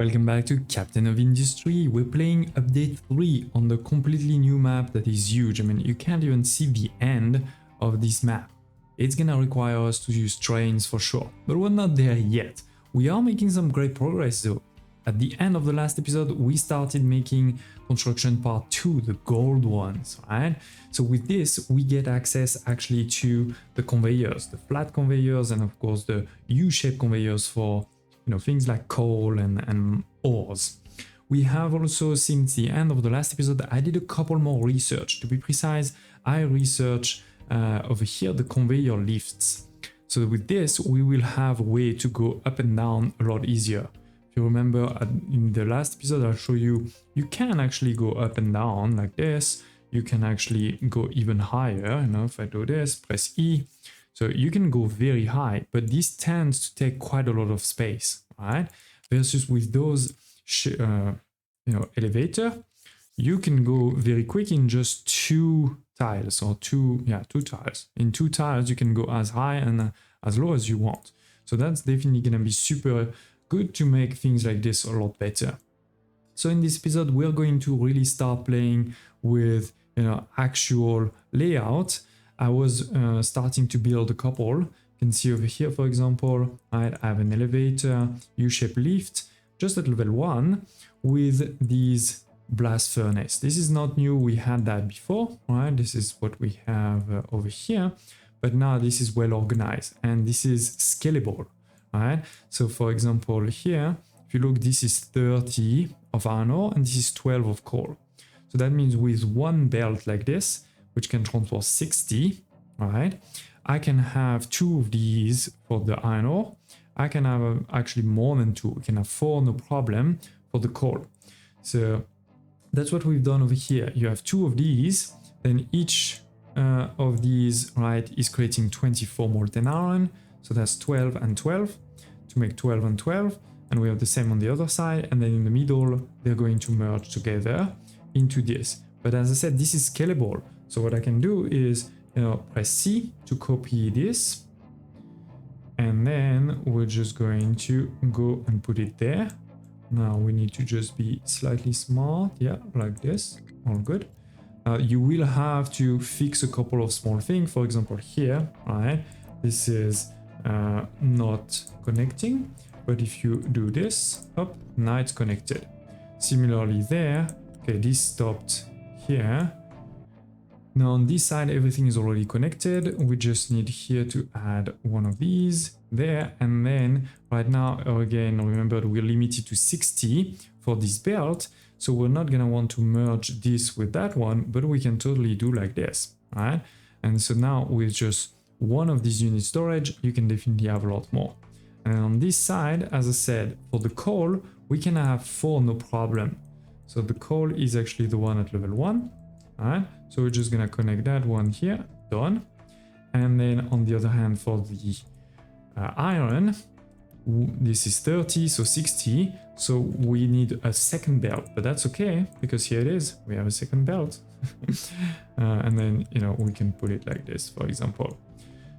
Welcome back to Captain of Industry. We're playing update 3 on the completely new map that is huge. I mean, you can't even see the end of this map. It's gonna require us to use trains for sure, but we're not there yet. We are making some great progress though. At the end of the last episode, we started making construction part 2, the gold ones, right? So with this, we get access actually to the conveyors, the flat conveyors, and of course the U-shaped conveyors for things like coal and ores. We have also, since the end of the last episode, I did a couple more research. To be precise, I researched over here the conveyor lifts. So with this, we will have a way to go up and down a lot easier. If you remember in the last episode, I'll show you, you can actually go up and down like this. You can actually go even higher. If I do this, press E. So you can go very high, but this tends to take quite a lot of space, right? Versus with those, elevator, you can go very quick in just 2 tiles or two tiles. In 2 tiles, you can go as high and as low as you want. So that's definitely going to be super good to make things like this a lot better. So in this episode, we're going to really start playing with, actual layout. I was starting to build a couple. You can see over here, for example, I have an elevator, U-shaped lift, just at level 1 with these blast furnace. This is not new, we had that before, right? This is what we have over here, but now this is well organized and this is scalable, right? So for example, here, if you look, this is 30 of iron ore and this is 12 of coal. So that means with one belt like this, which can transport 60, right? I can have 2 of these for the iron ore. I can have actually more than 2. We can have 4, no problem, for the coal. So that's what we've done over here. You have 2 of these, then each of these, right, is creating 24 molten iron. So that's 12 and 12 to make 12 and 12. And we have the same on the other side. And then in the middle, they're going to merge together into this. But as I said, this is scalable. So what I can do is, press C to copy this. And then we're just going to go and put it there. Now we need to just be slightly smart. Yeah, like this. All good. You will have to fix a couple of small things. For example, here, right? This is not connecting. But if you do this, up, now it's connected. Similarly there. Okay, this stopped here. Now on this side, everything is already connected. We just need here to add one of these there. And then right now, again, remember we're limited to 60 for this belt. So we're not gonna want to merge this with that one, but we can totally do like this, right? And so now with just one of these unit storage, you can definitely have a lot more. And on this side, as I said, for the coal, we can have 4, no problem. So the coal is actually the one at level 1. Alright, so we're just gonna connect that one here, done. And then on the other hand, for the iron, this is 30, so 60. So we need a second belt, but that's okay because here it is. We have a second belt, and then we can put it like this, for example.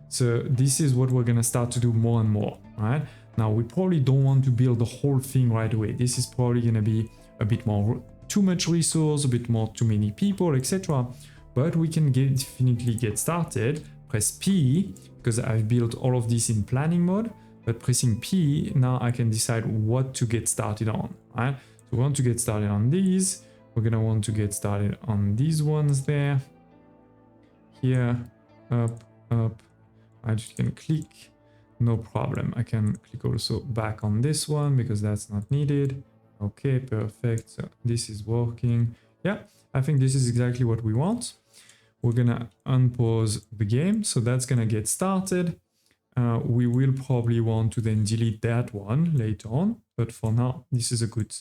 So this is what we're gonna start to do more and more. Right now, we probably don't want to build the whole thing right away. This is probably gonna be a bit more. Too much resource, a bit more too many people, etc. But we can definitely get started. Press P because I've built all of this in planning mode, but pressing P, now I can decide what to get started on, right? So we want to get started on these. We're gonna want to get started on these ones there. Here, up. I just can click, no problem. I can click also back on this one because that's not needed. Okay, perfect. So this is working. Yeah, I think this is exactly what we want. We're gonna unpause the game. So that's gonna get started. We will probably want to then delete that one later on. But for now, this is a good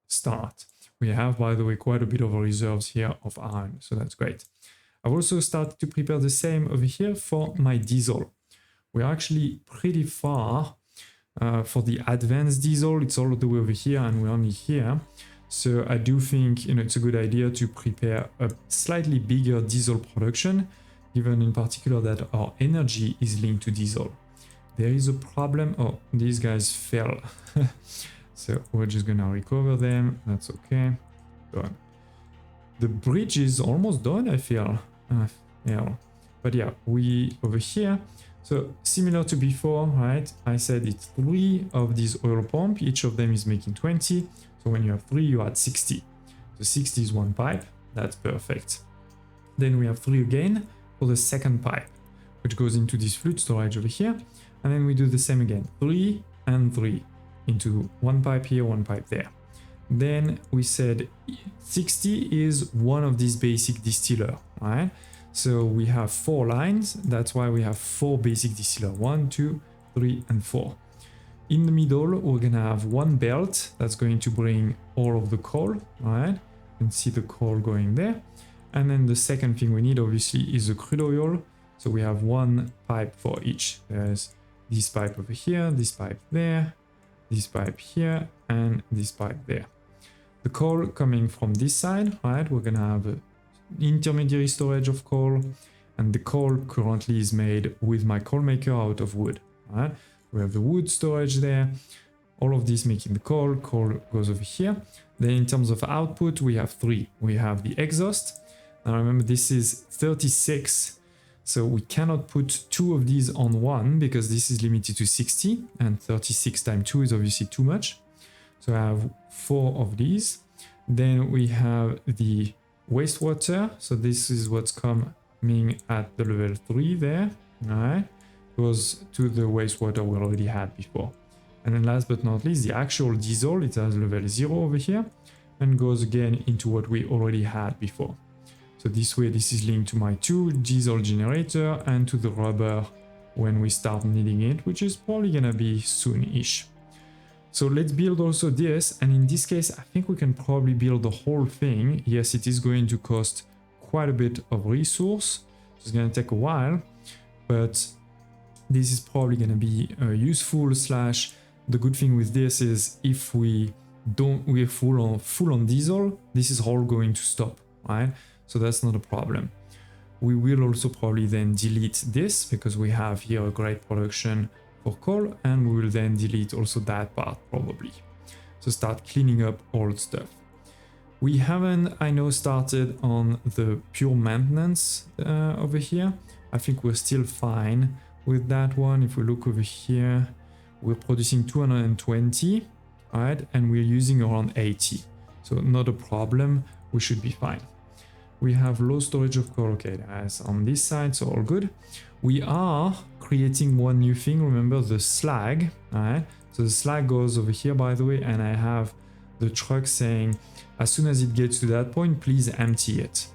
start. We have, by the way, quite a bit of reserves here of iron. So that's great. I've also started to prepare the same over here for my diesel. We're actually pretty far. For the advanced diesel, it's all the way over here and we're only here. So I do think it's a good idea to prepare a slightly bigger diesel production, given in particular that our energy is linked to diesel. There is a problem. Oh, these guys fell. So we're just gonna recover them. That's okay. Done. The bridge is almost done, I feel. Yeah. But yeah, we over here. So similar to before, right? I said it's 3 of these oil pump. Each of them is making 20. So when you have 3, you add 60. So 60 is 1 pipe. That's perfect. Then we have 3 again for the second pipe, which goes into this fluid storage over here. And then we do the same again. 3 and 3 into 1 pipe here, 1 pipe there. Then we said 60 is one of these basic distiller, right? So we have 4 lines. That's why we have 4 basic distiller. 1, 2, 3, and 4. In the middle, we're gonna have 1 belt that's going to bring all of the coal, right? You can see the coal going there. And then the second thing we need, obviously, is the crude oil. So we have 1 pipe for each. There's this pipe over here, this pipe there, this pipe here, and this pipe there. The coal coming from this side, right? We're gonna have an intermediary storage of coal, and the coal currently is made with my coal maker out of wood, right? We have the wood storage there, all of this making the coal goes over here. Then in terms of output, we have 3. We have the exhaust. Now remember, this is 36, so we cannot put 2 of these on one because this is limited to 60, and 36 times 2 is obviously too much. So I have 4 of these. Then we have the wastewater. So this is what's coming at the level 3 there. All right. Goes to the wastewater we already had before. And then last but not least, the actual diesel, it has level 0 over here and goes again into what we already had before. So this way, this is linked to my 2 diesel generator and to the rubber when we start needing it, which is probably gonna be soon-ish. So let's build also this, and in this case, I think we can probably build the whole thing. Yes, it is going to cost quite a bit of resource. It's going to take a while, but this is probably going to be useful. Slash, the good thing with this is if we're full on diesel, this is all going to stop, right? So that's not a problem. We will also probably then delete this because we have here a great production for coal, and we will then delete also that part probably. So start cleaning up old stuff. We haven't, I know, started on the pure maintenance over here. I think we're still fine with that one. If we look over here, we're producing 220, right? And we're using around 80. So not a problem, we should be fine. We have low storage of coal, okay, that's on this side, so all good. We are creating one new thing, remember the slag, all right? So the slag goes over here, by the way, and I have the truck saying, as soon as it gets to that point, please empty it.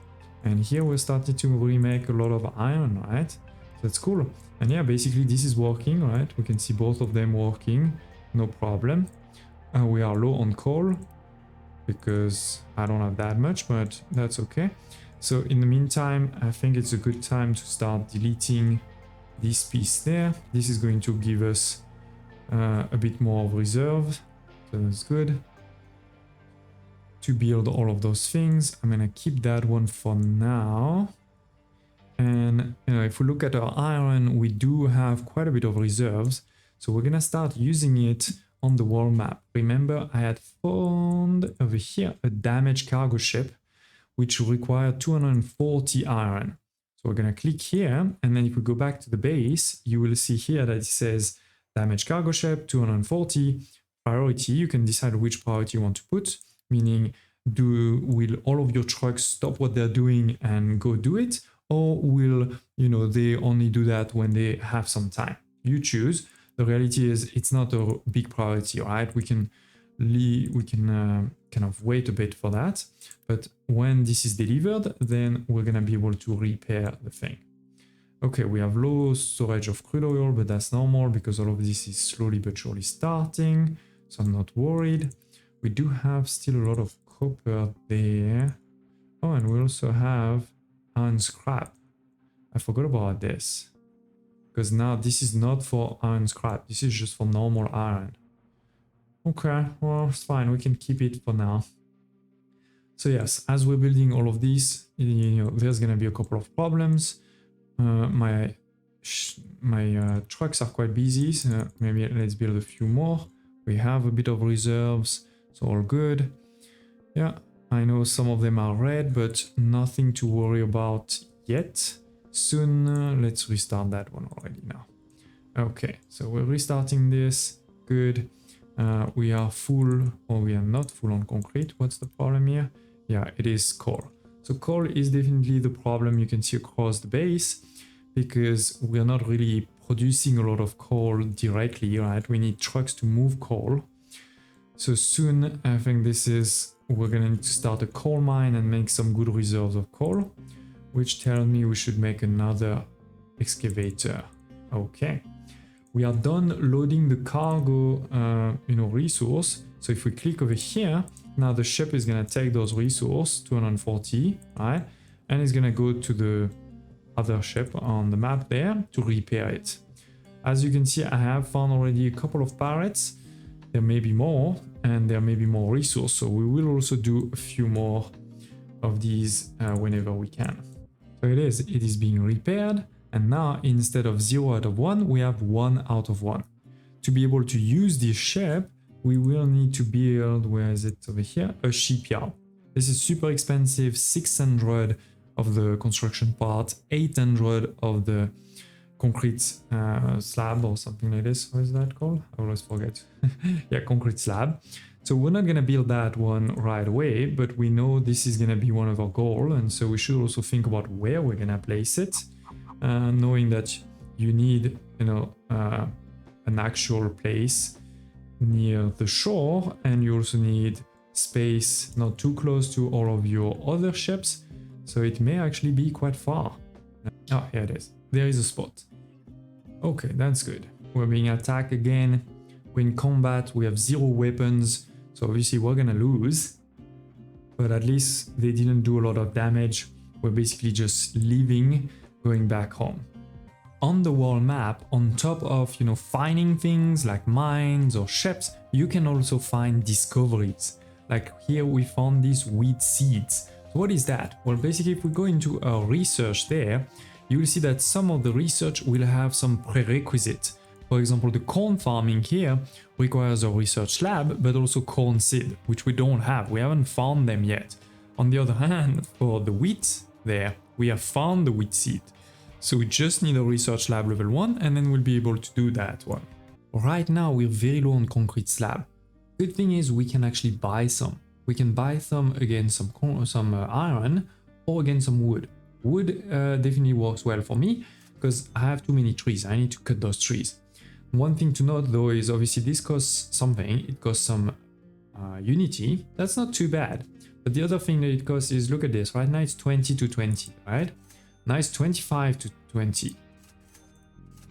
And here we're starting to remake a lot of iron, right? So that's cool. And yeah, basically this is working, right? We can see both of them working, no problem. We are low on coal because I don't have that much, but that's okay. So in the meantime, I think it's a good time to start deleting this piece there. This is going to give us a bit more of reserve, so that's good. To build all of those things, I'm gonna keep that one for now. And you know, if we look at our iron, we do have quite a bit of reserves, so we're gonna start using it on the world map. Remember, I had found over here a damaged cargo ship which required 240 iron. So we're gonna click here, and then if we go back to the base, you will see here that it says damaged cargo ship 240 priority. You can decide which priority you want to put, meaning will all of your trucks stop what they're doing and go do it, or will, you know, they only do that when they have some time? You choose. The reality is it's not a big priority, right? We can kind of wait a bit for that, but when this is delivered, then we're gonna be able to repair the thing. Okay, we have low storage of crude oil, but that's normal because all of this is slowly but surely starting, so I'm not worried. We do have still a lot of copper there. Oh, and we also have iron scrap. I forgot about this, because now this is not for iron scrap, this is just for normal iron. Okay, well, it's fine, we can keep it for now. So yes, as we're building all of this, you know, there's gonna be a couple of problems. My trucks are quite busy, so maybe let's build a few more. We have a bit of reserves, so all good. Yeah, I know some of them are red, but nothing to worry about yet. Soon, let's restart that one already now. Okay, so we're restarting this. Good. We are full, or we are not full on concrete. What's the problem here? Yeah, it is coal. So coal is definitely the problem you can see across the base, because we're not really producing a lot of coal directly, right? We need trucks to move coal. So soon, I think we're gonna need to start a coal mine and make some good reserves of coal, which tells me we should make another excavator. Okay. We are done loading the cargo, resource. So if we click over here, now the ship is gonna take those resources, 240, right? And it's gonna go to the other ship on the map there to repair it. As you can see, I have found already a couple of parrots. There may be more, and there may be more resources. So we will also do a few more of these whenever we can. So it is being repaired. And now instead of 0 out of 1, we have 1 out of 1. To be able to use this ship, we will need to build, where is it over here? A shipyard. This is super expensive, 600 of the construction part, 800 of the concrete slab or something like this. What is that called? I always forget. Yeah, concrete slab. So we're not gonna build that one right away, but we know this is gonna be one of our goals, and so we should also think about where we're gonna place it. Knowing that you need, an actual place near the shore, and you also need space not too close to all of your other ships, so it may actually be quite far. Oh, here it is. There is a spot. Okay, that's good. We're being attacked again. We're in combat. We have 0 weapons, so obviously we're gonna lose. But at least they didn't do a lot of damage. We're basically just leaving, going back home. On the world map, on top of finding things like mines or ships, you can also find discoveries. Like here we found these wheat seeds. So what is that? Well, basically if we go into our research there, you will see that some of the research will have some prerequisite. For example, the corn farming here requires a research lab, but also corn seed, which we don't have. We haven't found them yet. On the other hand, for the wheat there, we have found the wheat seed. So we just need a research lab level 1, and then we'll be able to do that one. Right now, we're very low on concrete slab. Good thing is we can actually buy some. We can buy some against some iron or against some wood. Wood definitely works well for me because I have too many trees. I need to cut those trees. One thing to note though is obviously this costs something. It costs some unity. That's not too bad. But the other thing that it costs is, look at this. Right now it's 20 to 20, right? Now it's 25 to 20.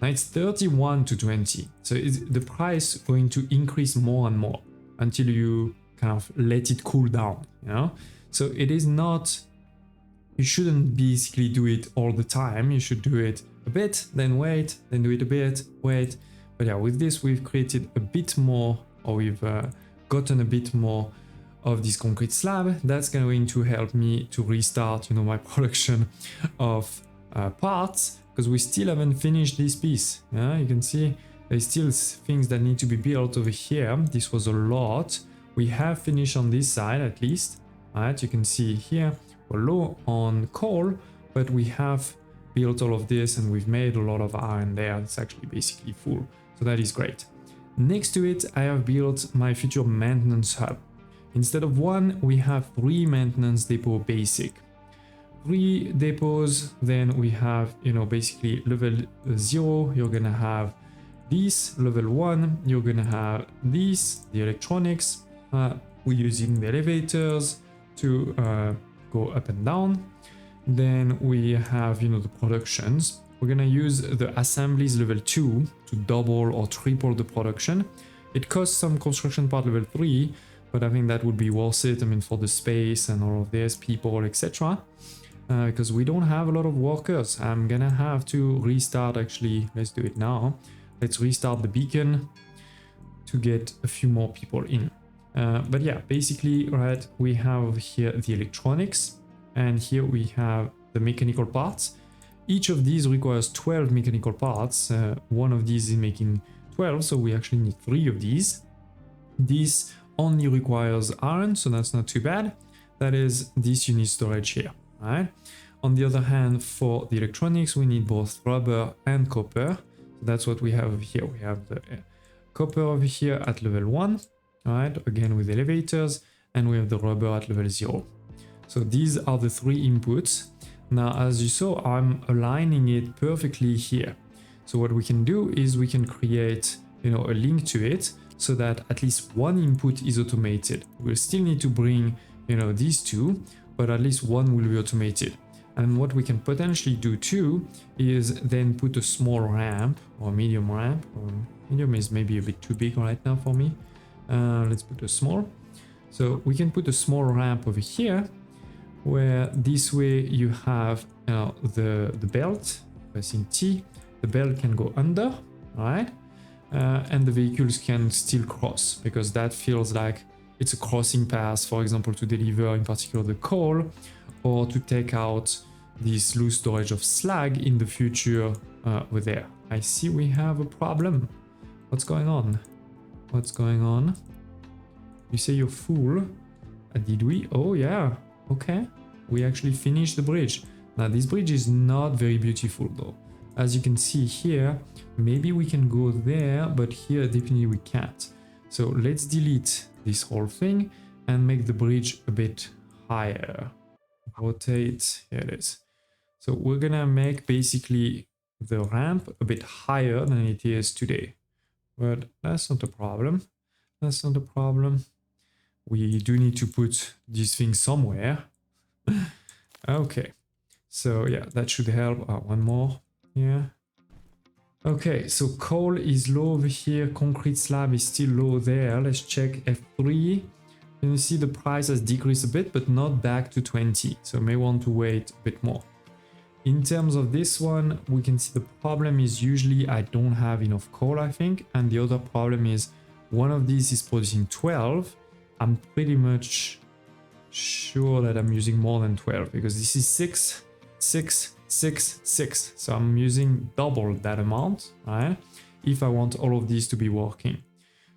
Now it's 31 to 20. So is the price going to increase more and more until you kind of let it cool down, So it is not, you shouldn't basically do it all the time. You should do it a bit, then wait, then do it a bit, wait. But yeah, with this, we've created a bit more, or we've gotten a bit more of this concrete slab. That's going to help me to restart, my production of parts, because we still haven't finished this piece. Yeah, you can see there's still things that need to be built over here. This was a lot. We have finished on this side at least. Right, you can see here we're low on coal, but we have built all of this and we've made a lot of iron there. It's actually basically full, so that is great. Next to it, I have built my future maintenance hub. Instead of 1, we have 3 maintenance depot basic. 3 depots, then we have, basically level 0, you're gonna have this, level 1, you're gonna have this, the electronics, we're using the elevators to go up and down. Then we have, the productions. We're gonna use the assemblies level 2 to double or triple the production. It costs some construction part level 3, but I think that would be worth it. I mean, for the space and all of this, people, etc. Because we don't have a lot of workers. I'm gonna have to restart, actually, let's do it now. Let's restart the beacon to get a few more people in. But yeah, basically, right, we have here the electronics, and here we have the mechanical parts. Each of these requires 12 mechanical parts. One of these is making 12, so we actually need 3 of these. This only requires iron, so that's not too bad. That is, this you need storage here, right? On the other hand, for the electronics, we need both rubber and copper. So that's what we have over here. We have the copper over here at level 1, right? Again with elevators, and we have the rubber at level 0. So these are the 3 inputs. Now, as you saw, I'm aligning it perfectly here. So what we can do is we can create, a link to it so that at least one input is automated. We'll still need to bring, these two, but at least one will be automated. And what we can potentially do too is then put a small ramp or medium ramp. Or medium is maybe a bit too big right now for me. Let's put a small. So we can put a small ramp over here, where this way you have the belt. Pressing T, the belt can go under, right? And the vehicles can still cross, because that feels like it's a crossing path, for example, to deliver in particular the coal, or to take out this loose storage of slag in the future over there. I see we have a problem. What's going on? What's going on? You say you're full. Did we? Oh yeah. Okay. We actually finished the bridge. Now this bridge is not very beautiful though. As you can see here, maybe we can go there, but here definitely we can't. So let's delete this whole thing and make the bridge a bit higher. Rotate, here it is. So we're gonna make basically the ramp a bit higher than it is today. But that's not a problem. That's not a problem. We do need to put this thing somewhere. Okay. So yeah, that should help. One more. Yeah. Okay, so coal is low over here. Concrete slab is still low there. Let's check F3. You see the price has decreased a bit, but not back to 20. So may want to wait a bit more. In terms of this one, we can see the problem is usually I don't have enough coal, I think. And the other problem is one of these is producing 12. I'm pretty much sure that I'm using more than 12 because this is 6, 6, 6, 6. So I'm using double that amount, right? If I want all of these to be working.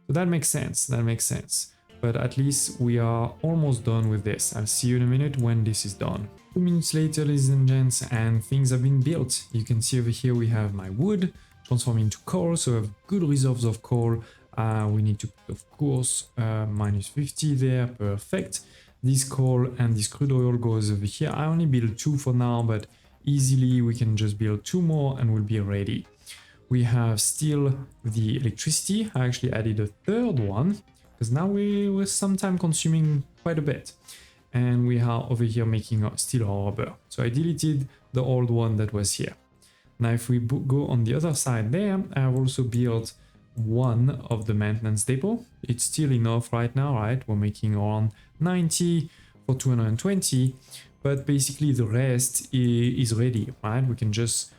So that makes sense. That makes sense. But at least we are almost done with this. I'll see you in a minute when this is done. 2 minutes later, ladies and gents, and things have been built. You can see over here we have my wood transforming into coal, so we have good reserves of coal. We need to put, of course, minus 50 there, perfect. This coal and this crude oil goes over here. I only build 2 for now, but easily we can just build 2 more and we'll be ready. We have still the electricity. I actually added a 3rd one, because now we're sometime consuming quite a bit. And we are over here making still our rubber. So I deleted the old one that was here. Now if we go on the other side there, I have also built one of the maintenance depot. It's still enough right now, right? We're making around 90 for 220, but basically the rest is ready, right? We can just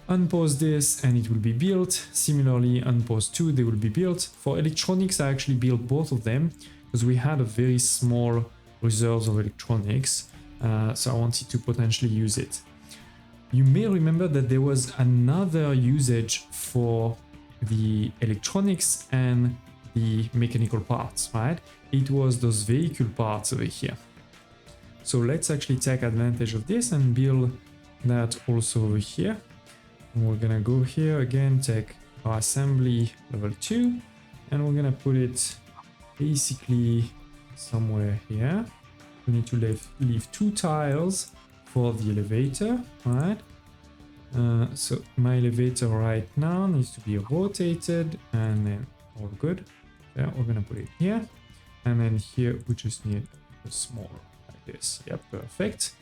unpause this and it will be built. Similarly, unpause 2, they will be built. For electronics, I actually built both of them because we had a very small reserves of electronics, so I wanted to potentially use it. You may remember that there was another usage for the electronics and the mechanical parts, right? It was those vehicle parts over here. So let's actually take advantage of this and build that also over here. And we're gonna go here again, take our assembly level 2, and we're gonna put it basically somewhere here. We need to leave 2 tiles for the elevator, right? So my elevator right now needs to be rotated and then all good. Yeah, we're gonna put it here. And then here we just need a small like this. Yeah, perfect.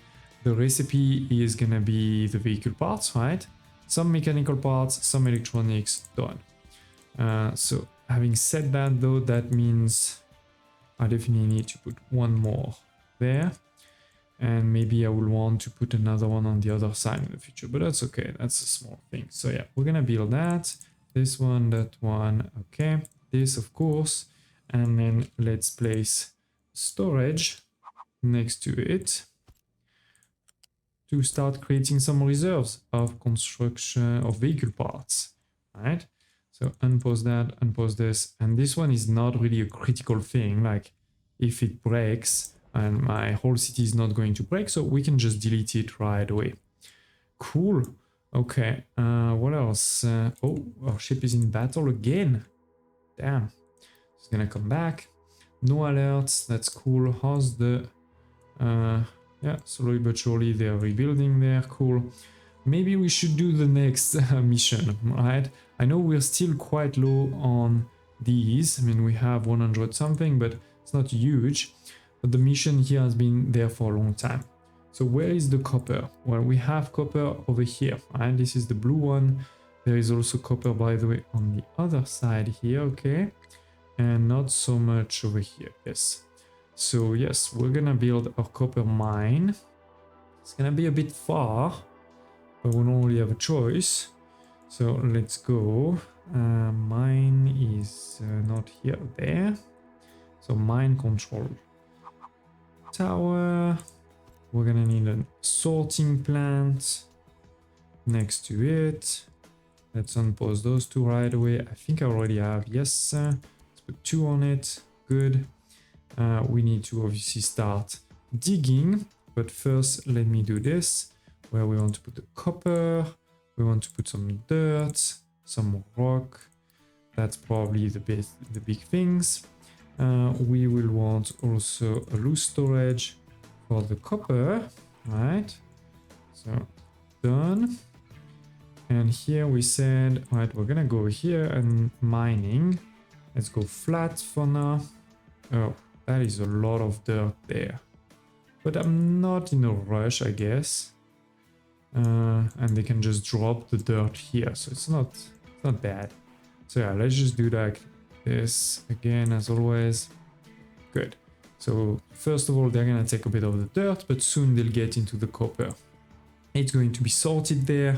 The recipe is gonna be the vehicle parts, right? Some mechanical parts, some electronics, done. So having said that though, that means I definitely need to put one more there. And maybe I will want to put another one on the other side in the future, but that's okay. That's a small thing. So yeah, we're gonna build that, this one, that one, okay. This of course, and then let's place storage next to it to start creating some reserves of construction of vehicle parts, right? So unpause that, unpause this. And this one is not really a critical thing. Like if it breaks and my whole city is not going to break, so we can just delete it right away. Cool. Okay, what else? Oh, our ship is in battle again. Damn. It's gonna come back. No alerts, that's cool. How's the... yeah, slowly but surely they're rebuilding there, cool. Maybe we should do the next mission, right? I know we're still quite low on these. I mean, we have 100 something, but it's not huge. But the mission here has been there for a long time. So where is the copper? Well, we have copper over here, right? This is the blue one. There is also copper, by the way, on the other side here, okay? And not so much over here, yes. So yes, we're gonna build our copper mine. It's gonna be a bit far, but we don't really have a choice. So let's go. Mine is not here, there. So mine control tower. We're gonna need a sorting plant next to it. Let's unpause those two right away. I think I already have, yes. Let's put 2 on it, good. We need to obviously start digging, but first let me do this, where we want to put the copper, we want to put some dirt, some rock. That's probably the big things. We will want also a loose storage for the copper, right? So done. And here we said, right, we're gonna go here and mining. Let's go flat for now. Oh, that is a lot of dirt there. But I'm not in a rush, I guess. And they can just drop the dirt here, so it's not bad. So yeah, let's just do like this again, as always. Good. So first of all, they're gonna take a bit of the dirt, but soon they'll get into the copper. It's going to be sorted there.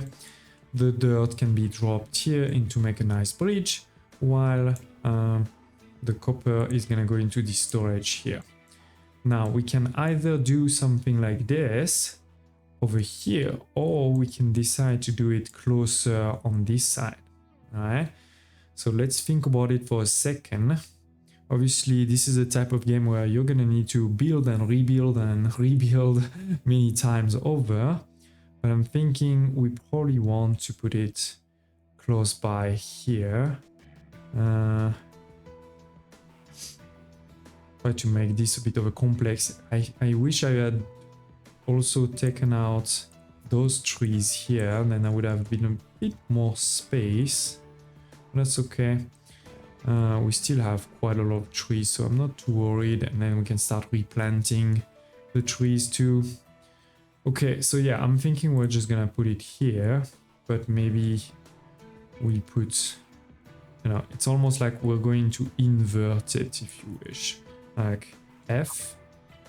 The dirt can be dropped here to make a nice bridge, while the copper is gonna go into the storage here. Now we can either do something like this over here, or we can decide to do it closer on this side. All right, so let's think about it for a second. Obviously, this is a type of game where you're gonna need to build and rebuild many times over. But I'm thinking we probably want to put it close by here. Try to make this a bit of a complex. I wish I had also taken out those trees here, then I would have been a bit more space. That's okay. We still have quite a lot of trees, so I'm not too worried, and then we can start replanting the trees too. Okay, so yeah, I'm thinking we're just gonna put it here, but maybe we put, you know, it's almost like we're going to invert it, if you wish. Like F,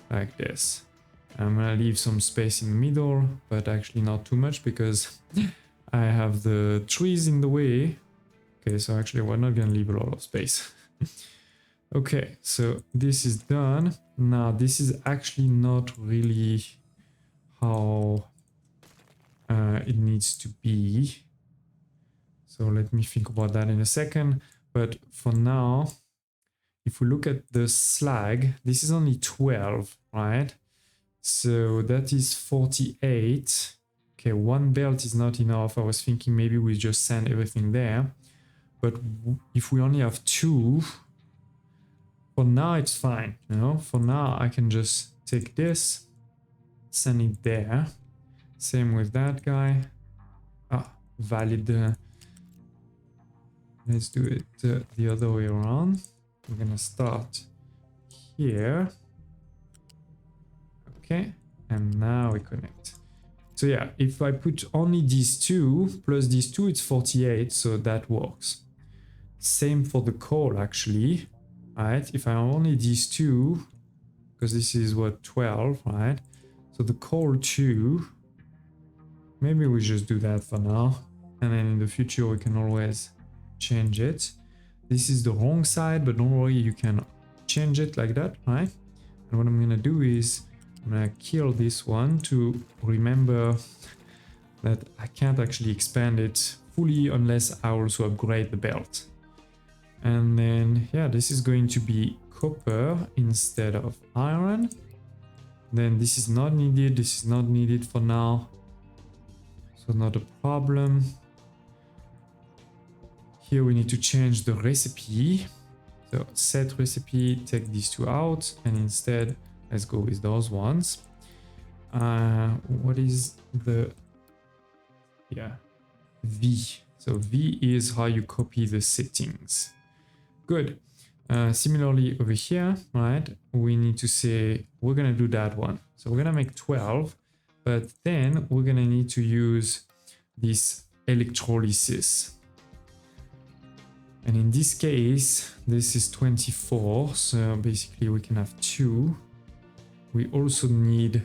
like this. I'm gonna leave some space in the middle, but actually not too much because I have the trees in the way. Okay, so actually we're not gonna leave a lot of space. Okay, so this is done. Now this is actually not really how it needs to be. So let me think about that in a second. But for now, if we look at the slag, this is only 12, right? So that is 48. Okay, one belt is not enough. I was thinking maybe we just send everything there. But if we only have 2, for now it's fine, you know? For now I can just take this, send it there. Same with that guy. Ah, valid. Let's do it the other way around. We're gonna start here. Okay, and now we connect. So yeah, if I put only these 2 plus these 2, it's 48, so that works. Same for the coal actually, right? If I have only these 2, because this is what, 12, right? So the coal 2, maybe we just do that for now, and then in the future we can always change it. This is the wrong side, but don't worry, you can change it like that, right? And what I'm gonna do is I'm gonna kill this one to remember that I can't actually expand it fully unless I also upgrade the belt. And then, yeah, this is going to be copper instead of iron. Then this is not needed. This is not needed for now. So not a problem. Here we need to change the recipe. So set recipe, take these two out, and instead let's go with those ones. What is the, yeah, V. So V is how you copy the settings. Good. Similarly over here, right, we need to say we're gonna do that one. So we're gonna make 12, but then we're gonna need to use this electrolysis. And in this case, this is 24, so basically we can have 2. We also need,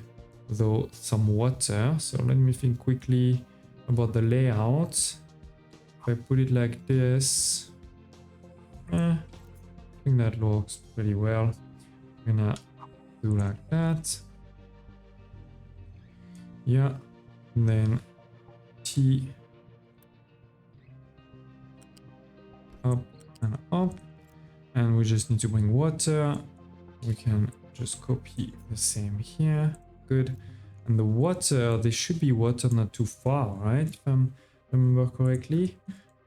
though, some water. So let me think quickly about the layout. If I put it like this, I think that looks pretty well. I'm gonna do like that. Yeah, and then T up and up, and we just need to bring water. We can just copy the same here. Good. And the water, there should be water not too far, right? If I remember correctly.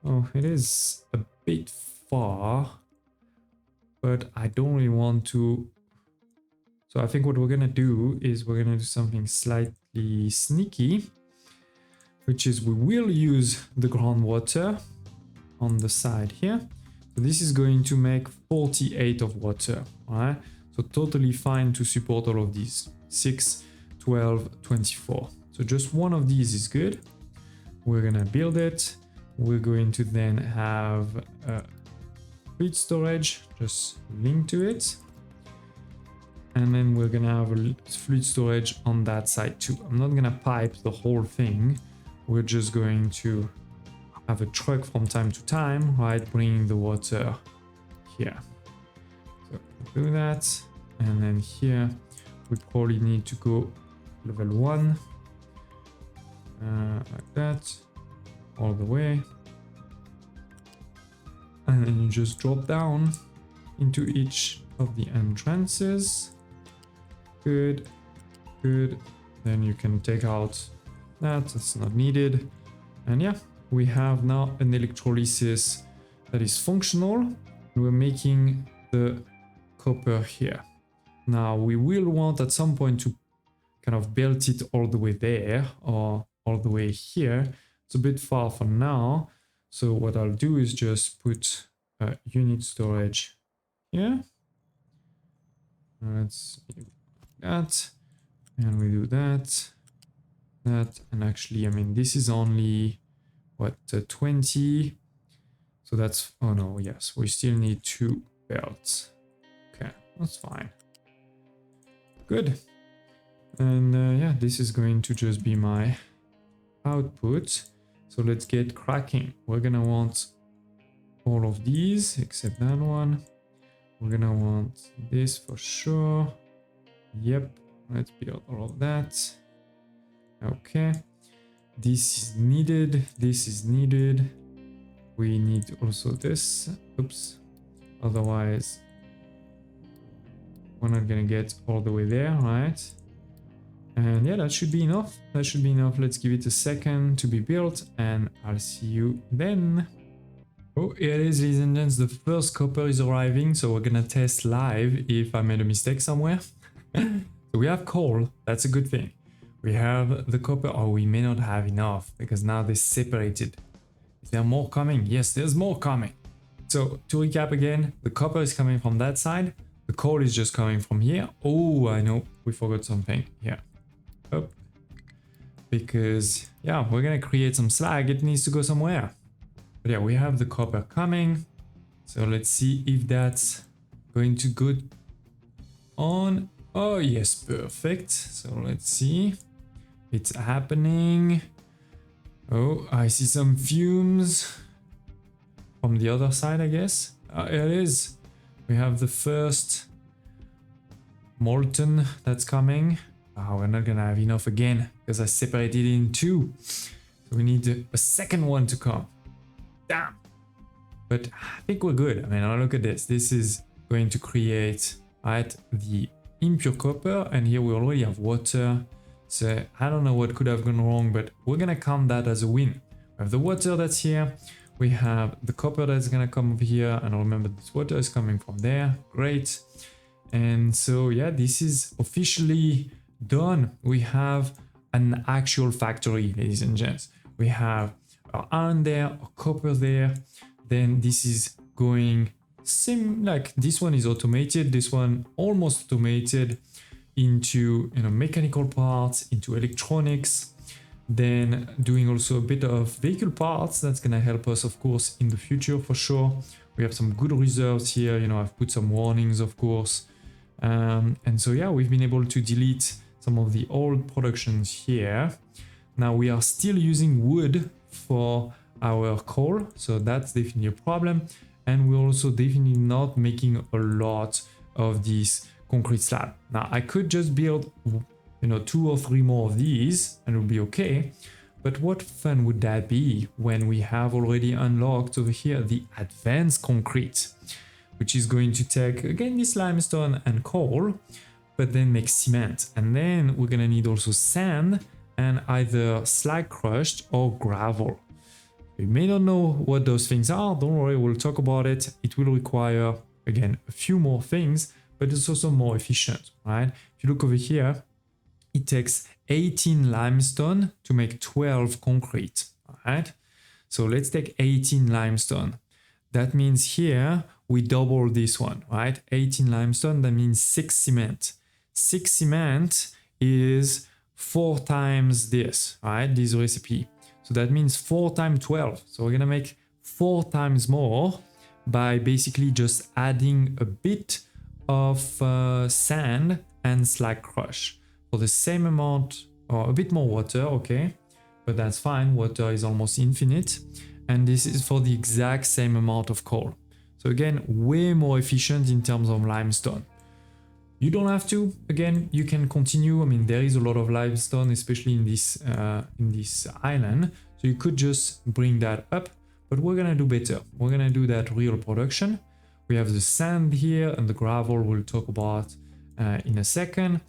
Oh, it is a bit far, but I don't really want to. So I think what we're gonna do is we're gonna do something slightly sneaky, which is we will use the groundwater on the side here. So this is going to make 48 of water, right? So totally fine to support all of these. 6, 12, 24. So just one of these is good. We're gonna build it. We're going to then have fluid storage, just link to it. And then we're gonna have a fluid storage on that side too. I'm not gonna pipe the whole thing. We're just going to have a truck from time to time, right, bringing the water here. So do that, and then here we probably need to go level 1, like that, all the way, and then you just drop down into each of the entrances. Good, good. Then you can take out that's not needed, and yeah, we have now an electrolysis that is functional. We're making the copper here. Now we will want at some point to kind of belt it all the way there or all the way here. It's a bit far for now. So what I'll do is just put unit storage here. Let's do that. And we do that, and actually, I mean, this is only what, 20. So that's, oh no, yes, we still need 2 belts. Okay, that's fine. Good. And yeah, this is going to just be my output. So let's get cracking. We're gonna want all of these except that one. We're gonna want this for sure. Yep, let's build all of that. Okay, this is needed, this is needed. We need also this. Oops, otherwise we're not gonna get all the way there, right? And yeah, that should be enough. That should be enough. Let's give it a second to be built, and I'll see you then. Oh, here it is, ladies and gents. The first copper is arriving, so we're gonna test live if I made a mistake somewhere. So we have coal, that's a good thing. We have the copper, oh, we may not have enough because now they're separated. Is there more coming? Yes, there's more coming. So to recap again, the copper is coming from that side. The coal is just coming from here. Oh, I know, we forgot something here. Up. Because, yeah, we're gonna create some slag. It needs to go somewhere. But yeah, we have the copper coming. So let's see if that's going to go on. Oh, yes, perfect. So let's see. It's happening. Oh, I see some fumes from the other side, I guess. Here it is. We have the first molten that's coming. Oh, we're not gonna have enough again because I separated it in 2. So So we need a second one to come. Damn. But I think we're good. I mean, look at this. This is going to create, right, the impure copper. And here we already have water. So I don't know what could have gone wrong, but we're going to count that as a win. We have the water that's here. We have the copper that's going to come over here. And remember, this water is coming from there. Great. And so, yeah, this is officially done. We have an actual factory, ladies and gents. We have our iron there, our copper there. Then this is going like this one is automated, this one almost automated into mechanical parts, into electronics, then doing also a bit of vehicle parts. That's gonna help us, of course, in the future for sure. We have some good reserves here. I've put some warnings, of course. And so yeah, we've been able to delete some of the old productions here. Now we are still using wood for our coal, so that's definitely a problem. And we're also definitely not making a lot of this concrete slab. Now I could just build 2 or 3 more of these and it would be okay. But what fun would that be when we have already unlocked over here the advanced concrete, which is going to take again this limestone and coal, but then make cement. And then we're gonna need also sand and either slag crushed or gravel. You may not know what those things are, don't worry, we'll talk about it. It will require, again, a few more things, but it's also more efficient, right? If you look over here, it takes 18 limestone to make 12 concrete, all right? So let's take 18 limestone. That means here we double this one, right? 18 limestone, that means 6 cement. 6 cement is 4 times this, right? This recipe. So that means 4 times 12. So we're gonna make 4 times more by basically just adding a bit of sand and slag crush for the same amount, or a bit more water, okay? But that's fine, water is almost infinite. And this is for the exact same amount of coal. So again, way more efficient in terms of limestone. You don't have to, again, you can continue. I mean, there is a lot of limestone, especially in this island. So you could just bring that up, but we're gonna do better. We're gonna do that real production. We have the sand here and the gravel we'll talk about in a second.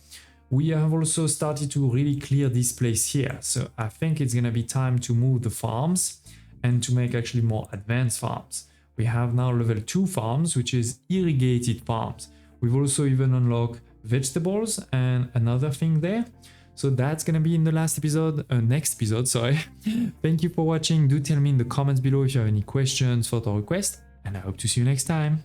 We have also started to really clear this place here. So I think it's gonna be time to move the farms and to make actually more advanced farms. We have now level 2 farms, which is irrigated farms. We've also even unlocked vegetables and another thing there. So that's gonna be in the next episode, sorry. Thank you for watching. Do tell me in the comments below if you have any questions, photo requests, and I hope to see you next time.